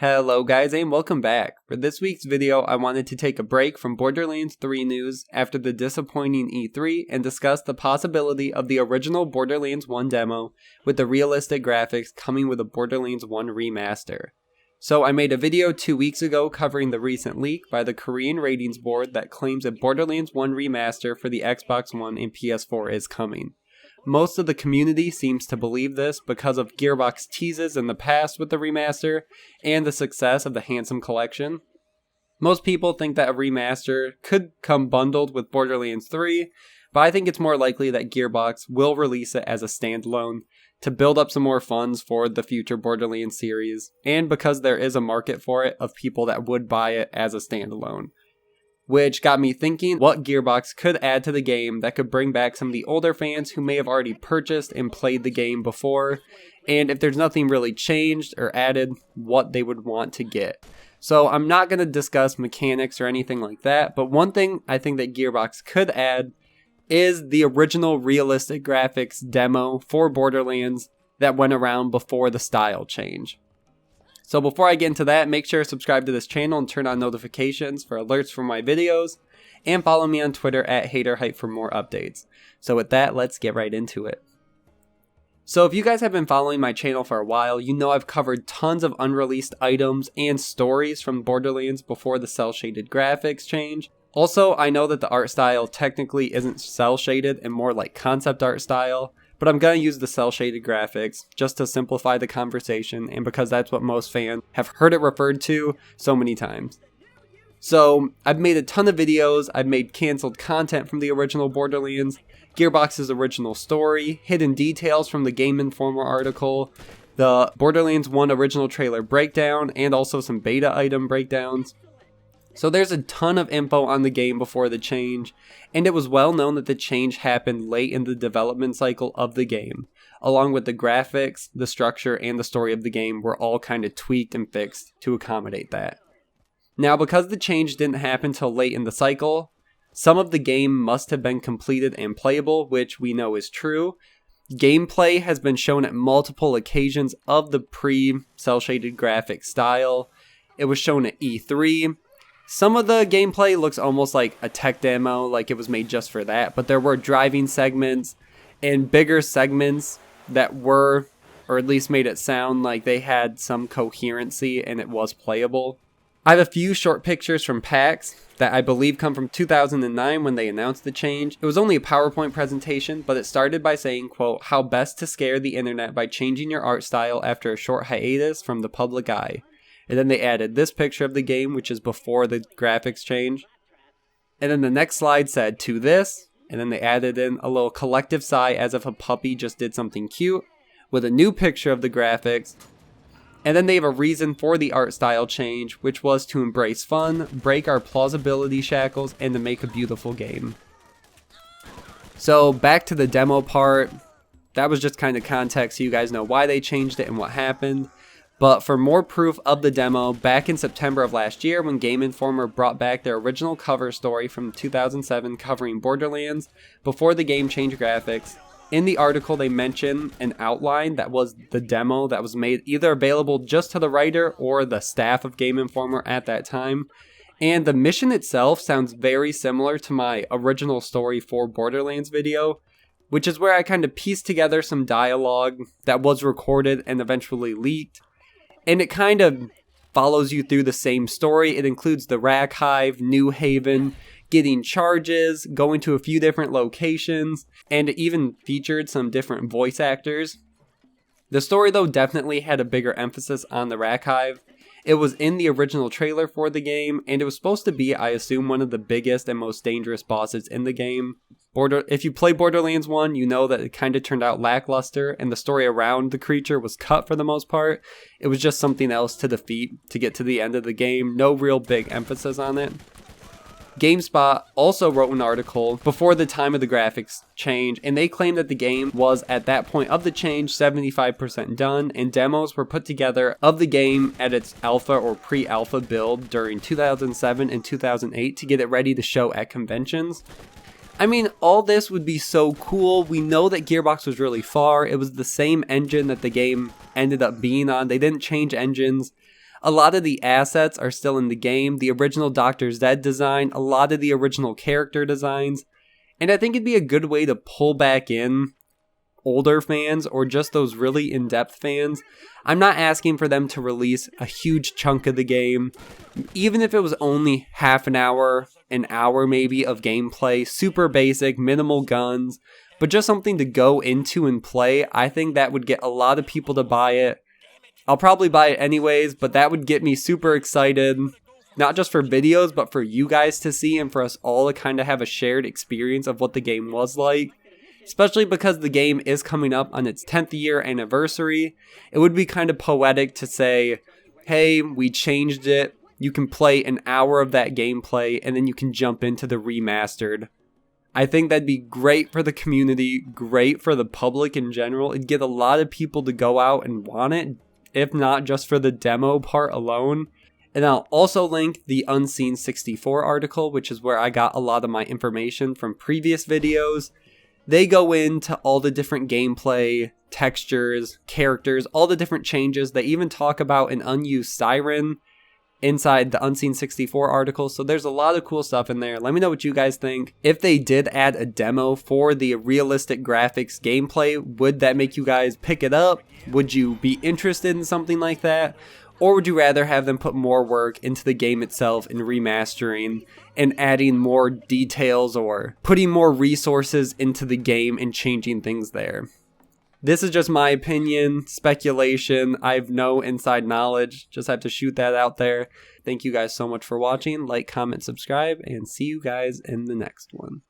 Hello guys and welcome back. For this week's video, I wanted to take a break from Borderlands 3 news after the disappointing E3 and discuss the possibility of the original Borderlands 1 demo with the realistic graphics coming with a Borderlands 1 Remaster. So I made a video 2 weeks ago covering the recent leak by the Korean ratings board that claims a Borderlands 1 Remaster for the Xbox One and PS4 is coming. Most of the community seems to believe this because of Gearbox teases in the past with the remaster and the success of the Handsome Collection. Most people think that a remaster could come bundled with Borderlands 3, but I think it's more likely that Gearbox will release it as a standalone to build up some more funds for the future Borderlands series, and because there is a market for it of people that would buy it as a standalone. Which got me thinking what Gearbox could add to the game that could bring back some of the older fans who may have already purchased and played the game before, and if there's nothing really changed or added, what they would want to get. So I'm not going to discuss mechanics or anything like that, but one thing I think that Gearbox could add is the original realistic graphics demo for Borderlands that went around before the style change. So before I get into that, make sure to subscribe to this channel and turn on notifications for alerts for my videos, and follow me on Twitter at Hayder for more updates. So with that, let's get right into it. So if you guys have been following my channel for a while, you know I've covered tons of unreleased items and stories from Borderlands before the cel-shaded graphics change. Also, I know that the art style technically isn't cel-shaded and more like concept art style, but I'm going to use the cel-shaded graphics just to simplify the conversation and because that's what most fans have heard it referred to so many times. So, I've made a ton of videos, I've made canceled content from the original Borderlands, Gearbox's original story, hidden details from the Game Informer article, the Borderlands 1 original trailer breakdown, and also some beta item breakdowns. So there's a ton of info on the game before the change, and it was well known that the change happened late in the development cycle of the game, along with the graphics, the structure, and the story of the game were all kind of tweaked and fixed to accommodate that. Now, because the change didn't happen till late in the cycle, some of the game must have been completed and playable, which we know is true. Gameplay has been shown at multiple occasions of the pre-cel-shaded graphic style. It was shown at E3. Some of the gameplay looks almost like a tech demo, like it was made just for that, but there were driving segments and bigger segments that were, or at least made it sound like they had some coherency and it was playable. I have a few short pictures from PAX that I believe come from 2009 when they announced the change. It was only a PowerPoint presentation, but it started by saying, quote, "How best to scare the internet by changing your art style after a short hiatus from the public eye." And then they added this picture of the game, which is before the graphics change. And then the next slide said, "To this." And then they added in a little collective sigh as if a puppy just did something cute, with a new picture of the graphics. And then they have a reason for the art style change, which was to embrace fun, break our plausibility shackles, and to make a beautiful game. So back to the demo part. That was just kind of context so you guys know why they changed it and what happened. But for more proof of the demo, back in September of last year when Game Informer brought back their original cover story from 2007 covering Borderlands before the game changed graphics, in the article they mentioned an outline that was the demo that was made either available just to the writer or the staff of Game Informer at that time. And the mission itself sounds very similar to my original story for Borderlands video, which is where I kind of pieced together some dialogue that was recorded and eventually leaked. And it kind of follows you through the same story. It includes the Rack Hive, New Haven, getting charges, going to a few different locations, and it even featured some different voice actors. The story, though, definitely had a bigger emphasis on the Rack Hive. It was in the original trailer for the game, and it was supposed to be, I assume, one of the biggest and most dangerous bosses in the game. If you play Borderlands 1, you know that it kind of turned out lackluster, and the story around the creature was cut for the most part. It was just something else to defeat to get to the end of the game, no real big emphasis on it. GameSpot also wrote an article before the time of the graphics change, and they claimed that the game was at that point of the change 75% done, and demos were put together of the game at its alpha or pre-alpha build during 2007 and 2008 to get it ready to show at conventions. I mean, all this would be so cool. We know that Gearbox was really far. It was the same engine that the game ended up being on. They didn't change engines. A lot of the assets are still in the game, the original Dr. Zed design, a lot of the original character designs, and I think it'd be a good way to pull back in older fans or just those really in-depth fans. I'm not asking for them to release a huge chunk of the game, even if it was only half an hour maybe of gameplay, super basic, minimal guns, but just something to go into and play. I think that would get a lot of people to buy it. I'll probably buy it anyways, but that would get me super excited, not just for videos, but for you guys to see and for us all to kind of have a shared experience of what the game was like. Especially because the game is coming up on its 10th year anniversary. It would be kind of poetic to say, hey, we changed it. You can play an hour of that gameplay and then you can jump into the remastered. I think that'd be great for the community, great for the public in general. It'd get a lot of people to go out and want it, if not just for the demo part alone. And I'll also link the Unseen 64 article, which is where I got a lot of my information from previous videos. They go into all the different gameplay, textures, characters, all the different changes. They even talk about an unused siren inside the Unseen 64 article. So there's a lot of cool stuff in there. Let me know what you guys think. If they did add a demo for the realistic graphics gameplay, would that make you guys pick it up? Would you be interested in something like that? Or would you rather have them put more work into the game itself in remastering and adding more details or putting more resources into the game and changing things there? This is just my opinion, speculation. I have no inside knowledge. Just have to shoot that out there. Thank you guys so much for watching. Like, comment, subscribe, and see you guys in the next one.